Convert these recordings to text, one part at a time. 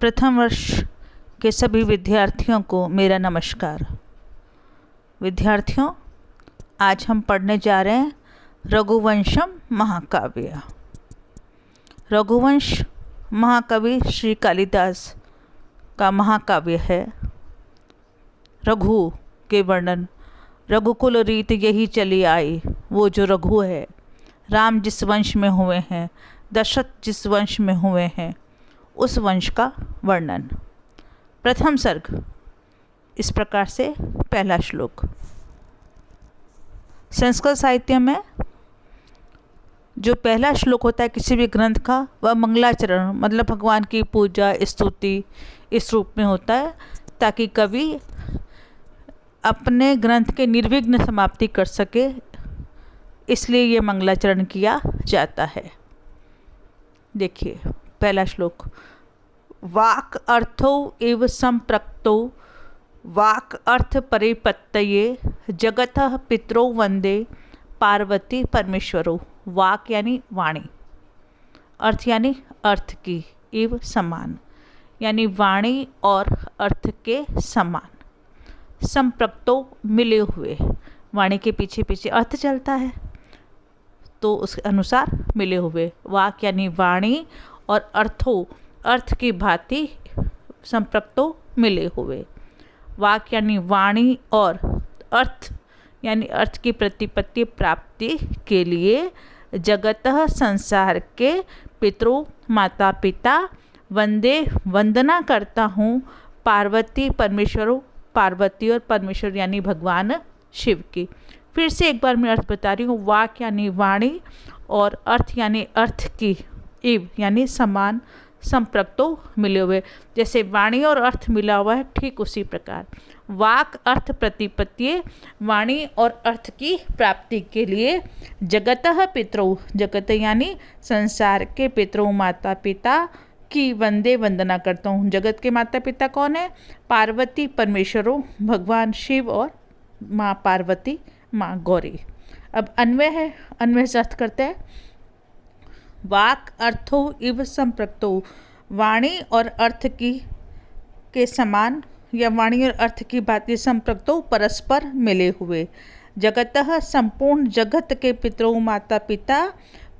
प्रथम वर्ष के सभी विद्यार्थियों को मेरा नमस्कार। विद्यार्थियों, आज हम पढ़ने जा रहे हैं रघुवंशम महाकाव्य। रघुवंश महाकवि श्री कालिदास का महाकाव्य है। रघु के वर्णन, रघुकुल रीत यही चली आई। वो जो रघु है, राम जिस वंश में हुए हैं, दशरथ जिस वंश में हुए हैं, उस वंश का वर्णन। प्रथम सर्ग इस प्रकार से। पहला श्लोक। संस्कृत साहित्य में जो पहला श्लोक होता है किसी भी ग्रंथ का, वह मंगलाचरण मतलब भगवान की पूजा स्तुति इस रूप में होता है, ताकि कवि अपने ग्रंथ के निर्विघ्न समाप्ति कर सके, इसलिए ये मंगलाचरण किया जाता है। देखिए पहला श्लोक। वाक् अर्थो एव संप्रक्तो वाक् अर्थ परिपत्तये जगतः पितरो वंदे पार्वती परमेश्वरो। वाक् यानी वाणी, अर्थ यानी अर्थ की, एव समान यानी वाणी और अर्थ के समान। संप्रक्तो मिले हुए, वाणी के पीछे पीछे अर्थ चलता है तो उसके अनुसार मिले हुए। वाक् यानी वाणी और अर्थो अर्थ की भांति संप्रक्तो मिले हुए। वाक् यानी वाणी और अर्थ यानी अर्थ की प्रतिपत्ति प्राप्ति के लिए जगतः संसार के पितरों माता पिता वंदे वंदना करता हूँ पार्वती परमेश्वरों, पार्वती और परमेश्वर यानी भगवान शिव की। फिर से एक बार मैं अर्थ बता रही हूँ। वाक् यानी वाणी और अर्थ यानी अर्थ की, इव यानी समान, संप्रक्तो मिले हुए। जैसे वाणी और अर्थ मिला हुआ है, ठीक उसी प्रकार वाक अर्थ प्रतिपत्ति, वाणी और अर्थ की प्राप्ति के लिए जगतः पितरों, जगत यानी संसार के पितरों माता पिता की वंदे वंदना करता हूँ। जगत के माता पिता कौन है? पार्वती परमेश्वरों, भगवान शिव और माँ पार्वती, माँ गौरी। अब अन्वय है, अन्वय से अर्थ करते हैं। वाक अर्थो इव संप्रक्तो, वाणी और अर्थ की के समान या वाणी और अर्थ की भांति संप्रक्तो परस्पर मिले हुए। जगतः संपूर्ण जगत के पितरों माता पिता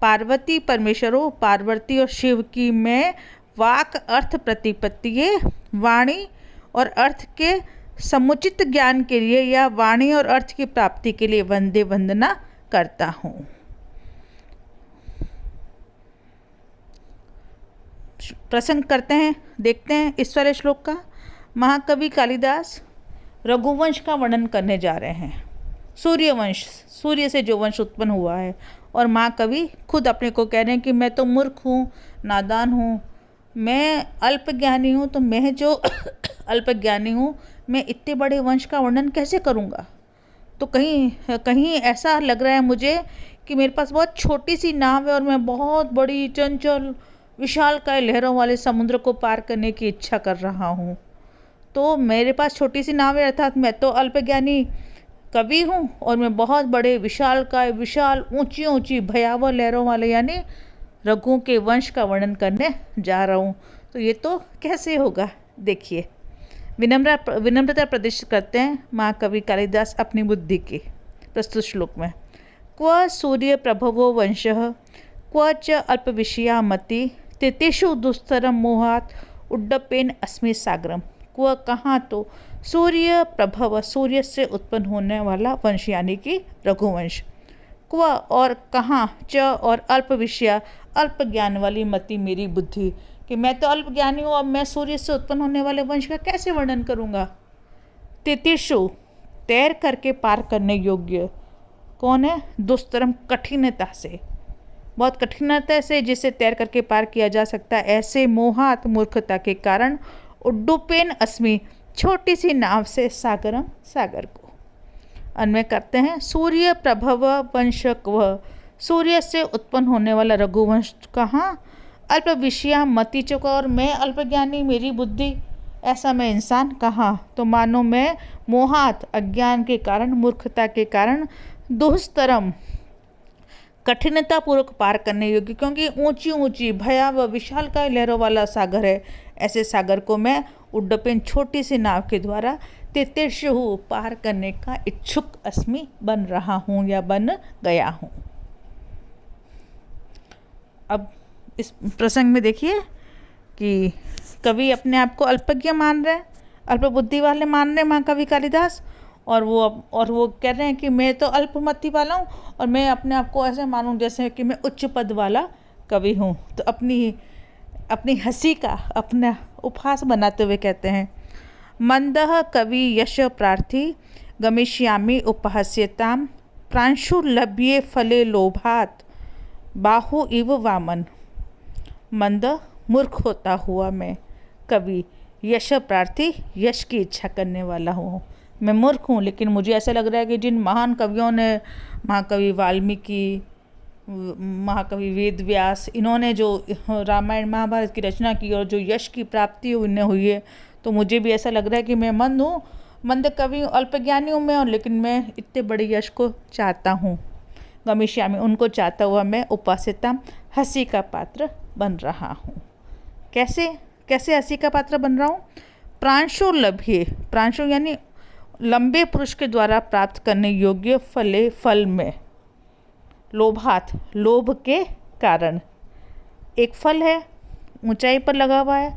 पार्वती परमेश्वरों, पार्वती और शिव की मैं वाक अर्थ प्रतिपत्ति, वाणी और अर्थ के समुचित ज्ञान के लिए या वाणी और अर्थ की प्राप्ति के लिए वंदे वंदना करता हूँ। प्रसंग करते हैं, देखते हैं इस वाले श्लोक का। महाकवि कालिदास रघुवंश का वर्णन करने जा रहे हैं। सूर्यवंश, सूर्य से जो वंश उत्पन्न हुआ है, और महाकवि खुद अपने को कह रहे हैं कि मैं तो मूर्ख हूँ, नादान हूँ, मैं अल्पज्ञानी हूँ, तो मैं जो अल्पज्ञानी हूँ, मैं इतने बड़े वंश का वर्णन कैसे करूँगा। तो कहीं कहीं ऐसा लग रहा है मुझे कि मेरे पास बहुत छोटी सी नाव है और मैं बहुत बड़ी चंचल विशालकाय लहरों वाले समुद्र को पार करने की इच्छा कर रहा हूँ। तो मेरे पास छोटी सी नाव है, अर्थात मैं तो अल्पज्ञानी कवि हूँ और मैं बहुत बड़े विशालकाय, विशाल ऊंची ऊंची भयावह लहरों वाले यानी रघुओं के वंश का वर्णन करने जा रहा हूँ। तो ये तो कैसे होगा। देखिए विनम्रता प्रदर्शित करते हैं महाकवि कालिदास अपनी बुद्धि की प्रस्तुत श्लोक में। क्व सूर्य प्रभवो वंशः क्व च अल्पविषया मति तितिषु दुस्तरम मोहात उड्डपेन अस्मि सागरम। क्व कहाँ, तो सूर्य प्रभव, सूर्य से उत्पन्न होने वाला वंश यानी कि रघुवंश। क्व और कहाँ, च और अल्प विषया, अल्प ज्ञान वाली मति मेरी बुद्धि, कि मैं तो अल्प ज्ञानी हूँ, अब मैं सूर्य से उत्पन्न होने वाले वंश का कैसे वर्णन करूँगा। तितिषु तैर करके पार करने योग्य, कौन है? दुस्तरम कठिनता से, बहुत कठिनता से जिसे तैर करके पार किया जा सकता है, ऐसे मोहात मूर्खता के कारण उड्डुपेन अस्मि, छोटी सी नाव से सागरम, सागर को। अन्वय करते हैं। सूर्य प्रभव वंश क्व, सूर्य से उत्पन्न होने वाला रघुवंश कहाँ? अल्प विषया मति चुका, और मैं अल्पज्ञानी, मेरी बुद्धि, ऐसा मैं इंसान कहाँ? तो मानो मैं मोहात अज्ञान के कारण, मूर्खता के कारण, दुस्तरम कठिनता पूर्वक पार करने योग्य, क्योंकि ऊंची ऊंची भयावह विशालकाय लहरों वाला सागर है, ऐसे सागर को मैं उड्डपिन छोटी सी नाव के द्वारा तितीर्षु पार करने का इच्छुक अस्मि बन रहा हूँ या बन गया हूँ। अब इस प्रसंग में देखिए कि कवि अपने आप को अल्पज्ञ मान रहे हैं, अल्पबुद्धि वाले मान रहे हैं महाकवि कालिदास, और वो कह रहे हैं कि मैं तो अल्पमति वाला हूँ और मैं अपने आप को ऐसे मानूं जैसे कि मैं उच्च पद वाला कवि हूँ। तो अपनी हंसी का अपना उपहास बनाते हुए कहते हैं, मंदः कवि यश प्रार्थी गमिष्यामि उपहास्यताम प्रांशु लभ्ये फले लोभात बाहु इव वामन। मंद मूर्ख होता हुआ मैं कवि यश प्रार्थी, यश की इच्छा करने वाला हूँ। मैं मूर्ख हूँ, लेकिन मुझे ऐसा लग रहा है कि जिन महान कवियों ने, महाकवि वाल्मीकि, महाकवि वेद व्यास, इन्होंने जो रामायण महाभारत की रचना की और जो यश की प्राप्ति उन्हें हुई है, तो मुझे भी ऐसा लग रहा है कि मैं मंद हूँ, मंद कवि हूँ, अल्पज्ञानी हूँ मैं, और लेकिन मैं इतने बड़े यश को चाहता हूँ। गमिष्यामि, उनको चाहता हुआ मैं उपास्यता, हंसी का पात्र बन रहा हूँ। कैसे हंसी का पात्र बन रहा हूँ? प्रांशु लभ्ये, प्रांशु यानी लंबे पुरुष के द्वारा प्राप्त करने योग्य फल में, लोभात, लोभ के कारण। एक फल है, ऊंचाई पर लगा हुआ है,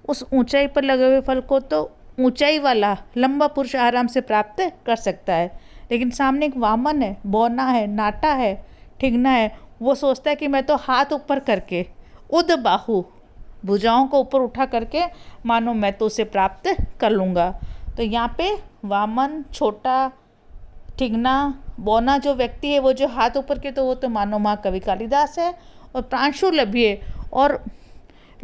उस ऊंचाई पर लगे हुए फल को तो ऊंचाई वाला लंबा पुरुष आराम से प्राप्त कर सकता है, लेकिन सामने एक वामन है, बौना है, नाटा है, ठिगना है, वो सोचता है कि मैं तो हाथ ऊपर करके, उद बाहु, भुजाओं को ऊपर उठा करके मानो मैं तो उसे प्राप्त कर लूँगा। तो यहाँ पे वामन, छोटा, ठिगना, बौना जो व्यक्ति है, वो जो हाथ ऊपर के, तो वो तो मानो महाकवि कालिदास है। और प्रांशु लभ्ये, और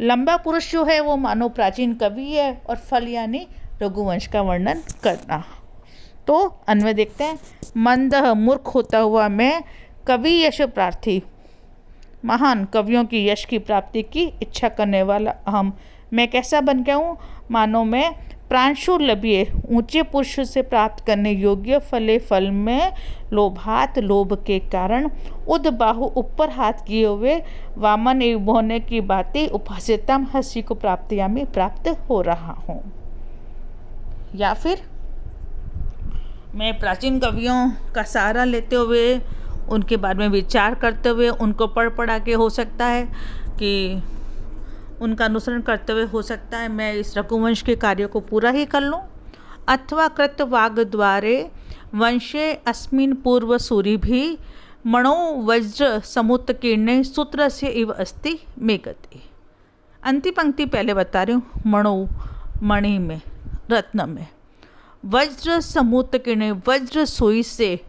लंबा पुरुष जो है वो मानो प्राचीन कवि है। और फल यानी रघुवंश का वर्णन करना। तो अन्वय देखते हैं, मंदः मूर्ख होता हुआ मैं कवि यश प्रार्थी, महान कवियों की यश की प्राप्ति की इच्छा करने वाला अहम, मैं कैसा बन गया हूँ? मानो मैं प्रांशु लभ्ये, ऊंचे पुरुष से प्राप्त करने योग्य फल में, लोभात, लोभ के कारण, उद बाहु, ऊपर हाथ किए हुए, वामन एवं होने की बातें, उपास्यताम, हंसी को प्राप्तियामी प्राप्त हो रहा हूँ। या फिर मैं प्राचीन कवियों का सहारा लेते हुए, उनके बारे में विचार करते हुए, उनको पढ़ा के हो सकता है कि उनका अनुसरण करते हुए हो सकता है मैं इस रघुवंश के कार्य को पूरा ही कर लूँ। अथवा कृत वाग द्वारे वंशे अस्मिन् पूर्व सूरी भी मणो वज्र समुत्कीर्णे सूत्र से इव अस्ति मे गति। अंतिम पंक्ति पहले बता रही हूँ, मणो, मणि में, रत्न में, वज्र समुत्कीर्णे, वज्र सुई से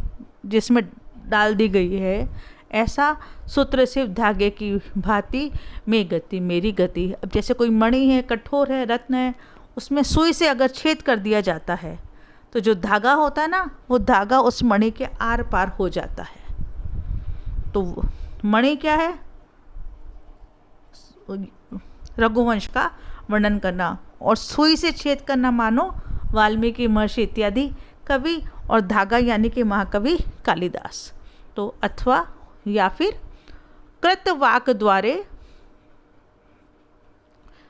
जिसमें डाल दी गई है, ऐसा सूत्र से धागे की भांति में गति, मेरी गति। अब जैसे कोई मणि है, कठोर है, रत्न है, उसमें सुई से अगर छेद कर दिया जाता है तो जो धागा होता है ना, वो धागा उस मणि के आर पार हो जाता है। तो मणि क्या है? रघुवंश का वर्णन करना, और सुई से छेद करना मानो वाल्मीकि, महर्षि इत्यादि कवि, और धागा यानी कि महाकवि कालिदास। तो अथवा या फिर कृत वाक द्वारे,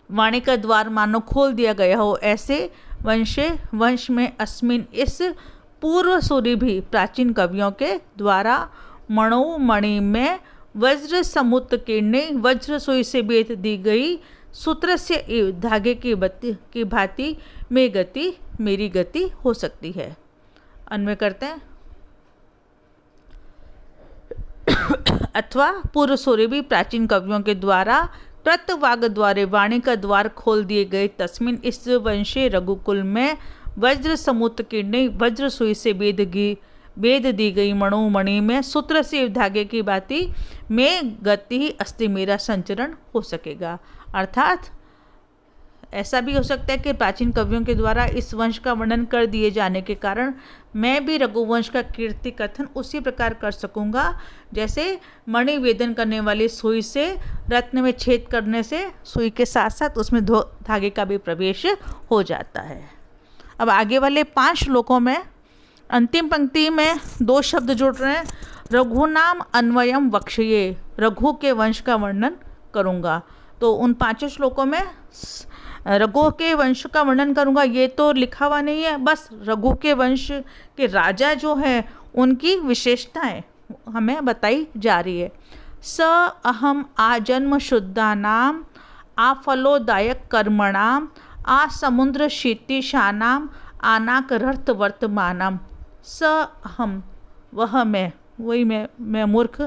वाणी का द्वार मानो खोल दिया गया हो, ऐसे वंश में अस्मिन, इस पूर्व सूरी भी, प्राचीन कवियों के द्वारा, मणो, मणि में, वज्र समुत्कीर्णे, वज्र सुई से बेत दी गई, सूत्र से धागे की भांति में गति, मेरी गति हो सकती है। अन्वय करते हैं, अथवा पूर्व सूरी भी प्राचीन कवियों के द्वारा कृत वाग द्वारे, वाणी का द्वार खोल दिए गए, तस्मिन, इस वंशे रघुकुल में, वज्र समुत्कीर्णे, वज्र सुई से बेद दी गई, मणो, मणि में, सूत्र से धागे की भांति में गति ही अस्ति, मेरा संचरण हो सकेगा। अर्थात ऐसा भी हो सकता है कि प्राचीन कवियों के द्वारा इस वंश का वर्णन कर दिए जाने के कारण मैं भी रघुवंश का कीर्ति कथन उसी प्रकार कर सकूंगा जैसे मणि वेदन करने वाली सुई से रत्न में छेद करने से सुई के साथ साथ उसमें धागे का भी प्रवेश हो जाता है। अब आगे वाले 5 श्लोकों में अंतिम पंक्ति में 2 शब्द जुड़ रहे हैं। रघुनाम अन्वयम वक्ष्ये, रघु के वंश का वर्णन करूँगा। तो उन 5 श्लोकों में रघु के वंश का वर्णन करूँगा ये तो लिखा हुआ नहीं है, बस रघु के वंश के राजा जो हैं उनकी विशेषताएं हमें बताई जा रही है। स अहम आजन्म शुद्धानाम आफलोदायक कर्मणाम आ समुद्र शीतिशानाम आनाकरर्थ वर्तमानम। स अहम वह मैं, वही मैं मूर्ख,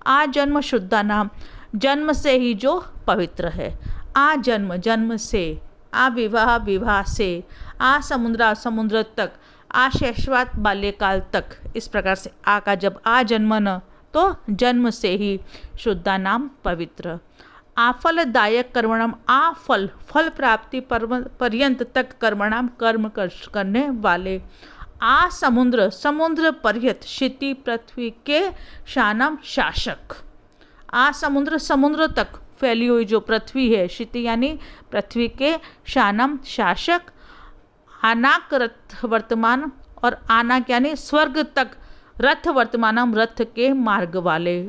आ जन्म शुद्धा नाम जन्म से ही जो पवित्र है, आ जन्म जन्म से, आ विवाह विवाह से, आ समुद्र समुद्र तक, आ शैशवात बाल्यकाल तक। इस प्रकार से आ का जब आ जन्मन तो जन्म से ही शुद्धा नाम पवित्र। आफलदायक कर्मणाम आ फल फल प्राप्ति पर्यंत तक कर्मणाम कर्म करने वाले। आ समुद्र समुद्र पर्यत क्षिति पृथ्वी के शानम शासक। आ समुद्र समुद्र तक फैली हुई जो पृथ्वी है, क्षिति यानी पृथ्वी के शानम शासक। आनाक रथ वर्तमान और आनाक यानी स्वर्ग तक, रथ वर्तमानम रथ के मार्ग वाले।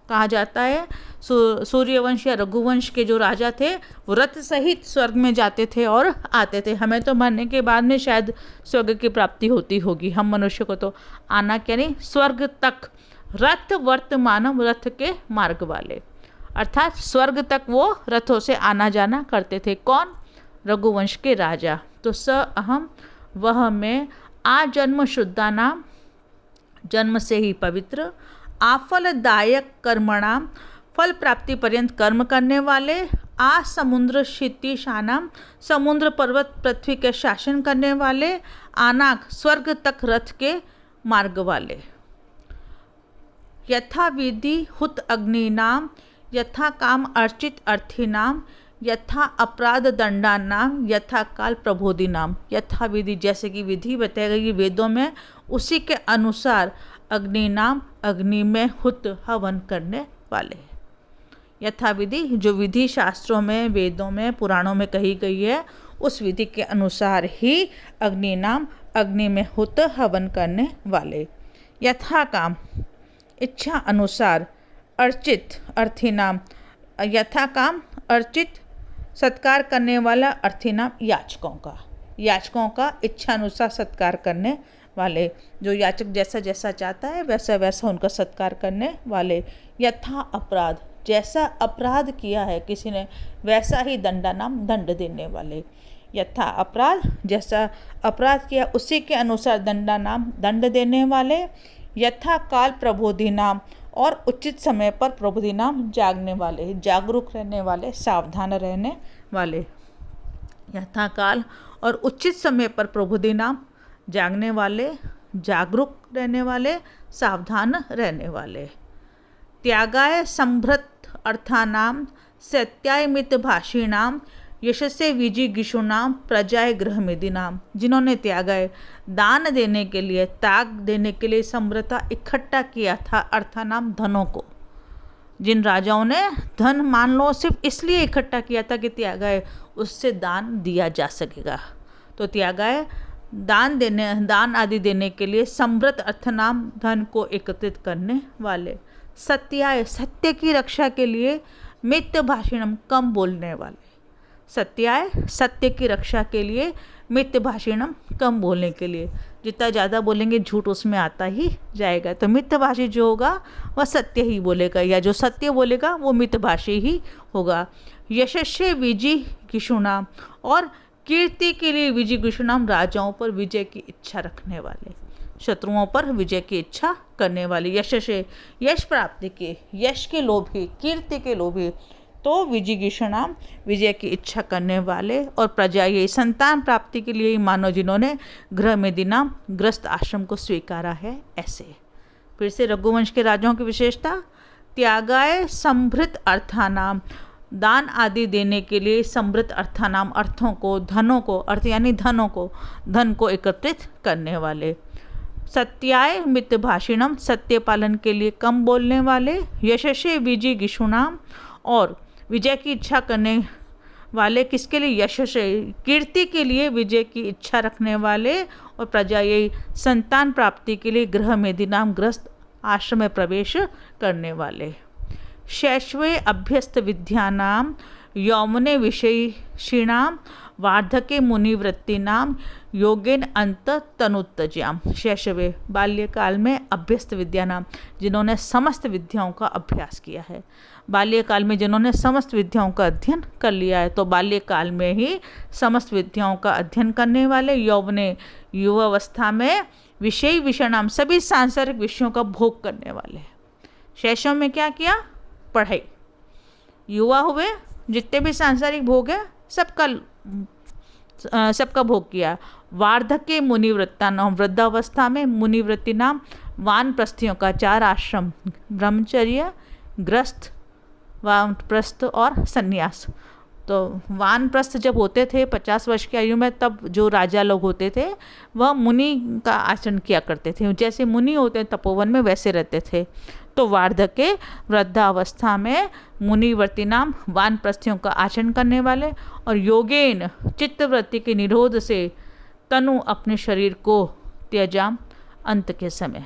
कहा जाता है सूर्यवंश या रघुवंश के जो राजा थे वो रथ सहित स्वर्ग में जाते थे और आते थे। हमें तो मरने के बाद में शायद स्वर्ग की प्राप्ति होती होगी, हम मनुष्य को तो आना यानी स्वर्ग तक, रथ वर्तमानम रथ के मार्ग वाले, अर्थात स्वर्ग तक वो रथों से आना जाना करते थे। कौन? रघुवंश के राजा। तो स अहम वह मैं, आ जन्म शुद्धा नाम जन्म से ही पवित्र, आफलदायक कर्मणाम फल प्राप्ति पर्यंत कर्म करने वाले, आ समुद्र क्षितिशानाम समुद्र पर्वत पृथ्वी के शासन करने वाले, आनाक स्वर्ग तक रथ के मार्ग वाले। यथा विधि हुत अग्नि नाम, यथा काम अर्चित अर्थी नाम, यथा अपराध दंडा नाम, यथा काल प्रबोधि नाम। यथा विधि जैसे कि विधि बताई गई वेदों में, उसी के अनुसार अग्नि नाम अग्नि में हुत हवन करने वाले। यथा विधि जो विधि शास्त्रों में, वेदों में, पुराणों में कही गई है, उस विधि के अनुसार ही अग्नि नाम अग्नि में हुत हवन करने वाले। यथा काम इच्छा अनुसार, अर्चित अर्थी नाम, यथा काम अर्चित सत्कार करने वाला अर्थी नाम याचकों का इच्छा अनुसार सत्कार करने वाले, जो याचक जैसा जैसा चाहता है वैसा वैसा उनका सत्कार करने वाले। यथा अपराध जैसा अपराध किया है किसी ने वैसा ही दंडा नाम दंड देने वाले। यथा अपराध जैसा अपराध किया उसी के अनुसार दंडा नाम दंड देने वाले। यथा काल प्रबोधि नाम और उचित समय पर प्रबोधि नाम जागने वाले, जागरूक रहने वाले, सावधान रहने वाले। यथा काल और उचित समय पर प्रबोधि नाम जागने वाले, जागरूक रहने वाले, सावधान रहने वाले। त्यागाय संभृत अर्थानाम सत्याय मित भाषिणाम यशसे विजिगिषुणाम प्रजाय गृहमेदि नाम। जिन्होंने त्यागाय दान देने के लिए, त्याग देने के लिए समृता इकट्ठा किया था अर्थानाम धनों को। जिन राजाओं ने धन मान लो सिर्फ इसलिए इकट्ठा किया था कि त्यागाय उससे दान दिया जा सकेगा, तो त्यागाय दान आदि देने के लिए समृत अर्थनाम धन को एकत्रित करने वाले। सत्याय सत्य की रक्षा के लिए, मिथ्य भाषिणम कम बोलने वाले। सत्याय सत्य की रक्षा के लिए, मिथ्य भाषिणम कम बोलने के लिए। जितना ज़्यादा बोलेंगे झूठ उसमें आता ही जाएगा, तो मिथ्यभाषी जो होगा वह सत्य ही बोलेगा, या जो सत्य बोलेगा वो मिथ्यभाषी ही होगा। यशस्वी विजिगिषुणाम और कीर्ति के लिए विजिगिषुणाम राजाओं पर विजय की इच्छा रखने वाले, शत्रुओं पर विजय की इच्छा करने वाले। यशस्वी यश प्राप्ति के, यश के लोभी, कीर्ति के लोभी, तो विजिगिषुणाम विजय की इच्छा करने वाले। और प्रजा ये संतान प्राप्ति के लिए मानो जिन्होंने गृहमेदि नाम ग्रस्त आश्रम को स्वीकारा है ऐसे। फिर से रघुवंश के राजाओं की विशेषता, त्यागाय संभृत अर्थानाम दान आदि देने के लिए, समृत अर्थानाम अर्थों को, धनों को, अर्थ यानी धनों को, धन को एकत्रित करने वाले। सत्याय मित भाषिणम सत्य पालन के लिए कम बोलने वाले। यशस्वी विजिगिषुणाम और विजय की इच्छा करने वाले, किसके लिए? यशस्वी कीर्ति के लिए विजय की इच्छा रखने वाले। और प्रजा यही संतान प्राप्ति के लिए गृहमेदि नाम ग्रस्त आश्रम में प्रवेश करने वाले। शैशवे अभ्यस्त विद्यानाम यौवने विषयिणाम वार्धके मुनिवृत्ति नाम योगेन अंत तनुत्तज्याम। शैशवे बाल्यकाल में अभ्यस्त विद्या नाम, जिन्होंने समस्त विद्याओं का अभ्यास किया है। बाल्यकाल में जिन्होंने समस्त विद्याओं का अध्ययन कर लिया है, तो बाल्यकाल में ही समस्त विद्याओं का अध्ययन करने वाले, यौवने युवावस्था में विषय विषय नाम सभी सांसारिक विषयों का भोग करने वाले। शैशव में क्या किया? पढ़ाई। युवा हुए, जितने भी सांसारिक भोग है सबका भोग किया। वार्धके मुनिवृत्ता नाम, वृद्धावस्था में मुनिवृत्ति नाम वानप्रस्थियों का 4 आश्रम, ब्रह्मचर्य, गृहस्थ, वानप्रस्थ और सन्यास। तो वानप्रस्थ जब होते थे 50 वर्ष की आयु में, तब जो राजा लोग होते थे वह मुनि का आचरण किया करते थे। जैसे मुनि होते हैं तपोवन में, वैसे रहते थे। तो वार्धके वृद्धावस्था में मुनिवर्ती नाम वानप्रस्थियों का आचरण करने वाले, और योगेन चित्तवृत्ति के निरोध से तनु अपने शरीर को त्यजाम, अंत के समय।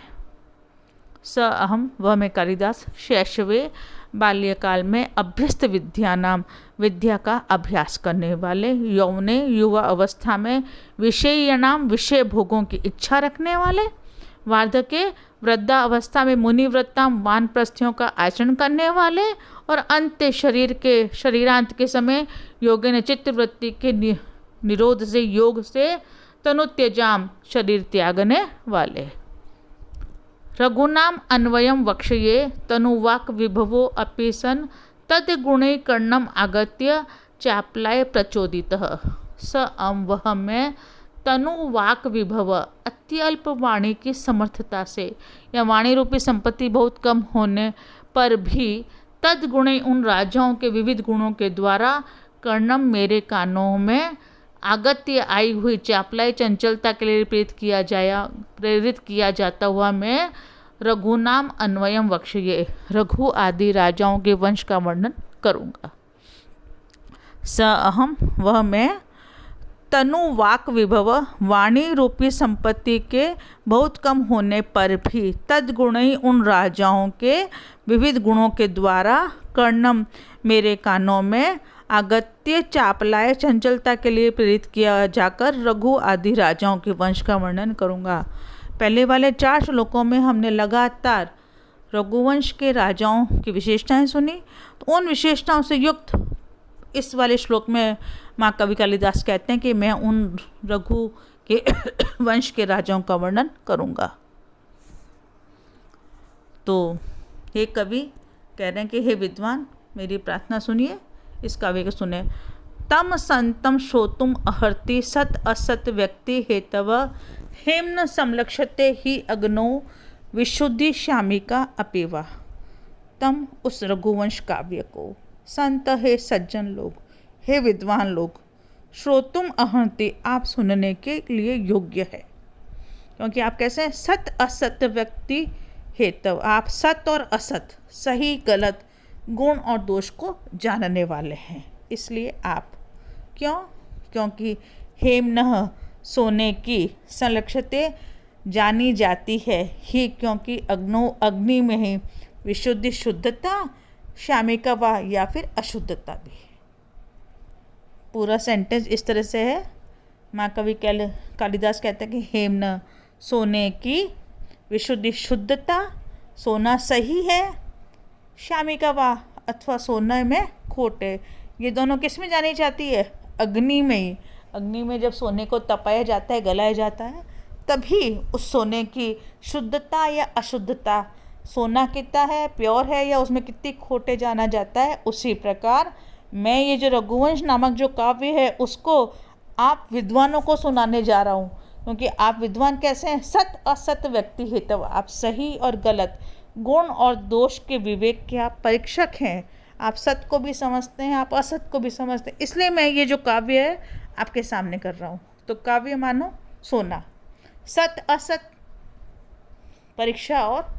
स अहम, वह मैं कालिदास, शैशवे बाल्यकाल में अभ्यस्त विद्या नाम विद्या का अभ्यास करने वाले, यौवने युवा अवस्था में विषय नाम विषय भोगों की इच्छा रखने वाले, वार्धके वृद्धा अवस्था में मुनिवृत्ता वानप्रस्थियों का आचरण करने वाले, और अंत शरीरांत के समय योगे ने चित्तवृत्ति के निरोध से, योग से तनुत्यजाम, शरीर त्यागने वाले। रघुनाम अन्वयम वक्ष्ये तनुवाक विभवो अपि सन तद्गुणे कर्णम आगत्य चापलाय प्रचोदितः। स वह मैं तनुवाक विभव, अत्यल्प वाणी की समर्थता से, या वाणी रूपी संपत्ति बहुत कम होने पर भी, तद्गुणे उन राजाओं के विविध गुणों के द्वारा, कर्णम मेरे कानों में, आगत्य आई हुई, चापलाई चंचलता के लिए प्रेरित किया जाता हुआ मैं रघुनाम अन्वयम वक्ष्ये, रघु आदि राजाओं के वंश का वर्णन करूँगा। स अहम, वह मैं, तनु वाक विभव, वाणी रूपी संपत्ति के बहुत कम होने पर भी, तद्गुण ही उन राजाओं के विविध गुणों के द्वारा, कर्णम मेरे कानों में, आगत्य चापलाय चंचलता के लिए प्रेरित किया जाकर रघु आदि राजाओं के वंश का वर्णन करूँगा। पहले वाले 4 श्लोकों में हमने लगातार रघुवंश के राजाओं की विशेषताएं सुनी, तो उन विशेषताओं से युक्त इस वाले श्लोक में महाकवि कालिदास कहते हैं कि मैं उन रघु के वंश के राजाओं का वर्णन करूँगा। तो हे कवि कह रहे हैं कि हे विद्वान, मेरी प्रार्थना सुनिए, इस काव्य को सुने। तम संतम श्रोतुम अहर्ति सत असत व्यक्ति हेतव हेम्न संलक्षते ही अग्नो विशुद्धि श्यामिका अपेवा। तम उस रघुवंश काव्य को, संत हे सज्जन लोग, हे विद्वान लोग, श्रोतुम अहर्ति आप सुनने के लिए योग्य है, क्योंकि आप कैसे हैं? सत असत व्यक्ति हेतव, आप सत और असत, सही गलत, गुण और दोष को जानने वाले हैं, इसलिए आप। क्यों? क्योंकि हेमनः सोने की, संलक्षते जानी जाती है, ही क्योंकि अग्नि में ही, विशुद्धि शुद्धता, श्यामिका वा या फिर अशुद्धता भी। पूरा सेंटेंस इस तरह से है, महाकवि कालिदास कहते हैं कि हेमन सोने की, विशुद्धि शुद्धता, सोना सही है, श्यामिका वा अथवा सोने में खोट है, ये दोनों किस में जानी जाती है? अग्नि में ही। अग्नि में जब सोने को तपाया जाता है, गलाया जाता है, तभी उस सोने की शुद्धता या अशुद्धता, सोना कितना है, प्योर है, या उसमें कितनी खोटे जाना जाता है। उसी प्रकार मैं ये जो रघुवंश नामक जो काव्य है, उसको आप विद्वानों को सुनाने जा रहा हूँ, क्योंकि आप विद्वान कैसे हैं? सत असत व्यक्ति हेतु, आप सही और गलत, गुण और दोष के विवेक के आप परीक्षक हैं। आप सत को भी समझते हैं, आप असत को भी समझते हैं, इसलिए मैं ये जो काव्य है आपके सामने कर रहा हूँ। तो काव्य मानो सोना, सत असत परीक्षा, और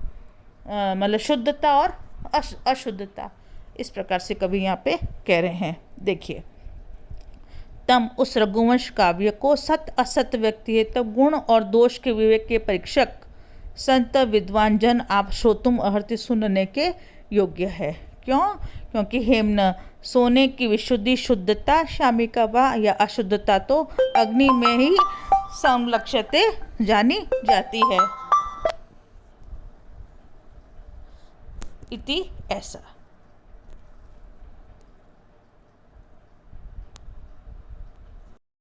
मतलब शुद्धता और अशुद्धता, इस प्रकार से कवि यहाँ पे कह रहे हैं। देखिए, तम उस रघुवंश काव्य को सत असत व्यक्ति है, तब गुण और दोष के विवेक के परीक्षक संत विद्वान जन आप श्रोतुम अहर्ति सुनने के योग्य है। क्यों? क्योंकि हेम्न सोने की विशुद्धि शुद्धता, शामिका वा या अशुद्धता तो अग्नि में ही संलक्षते जानी जाती है। इति ऐसा।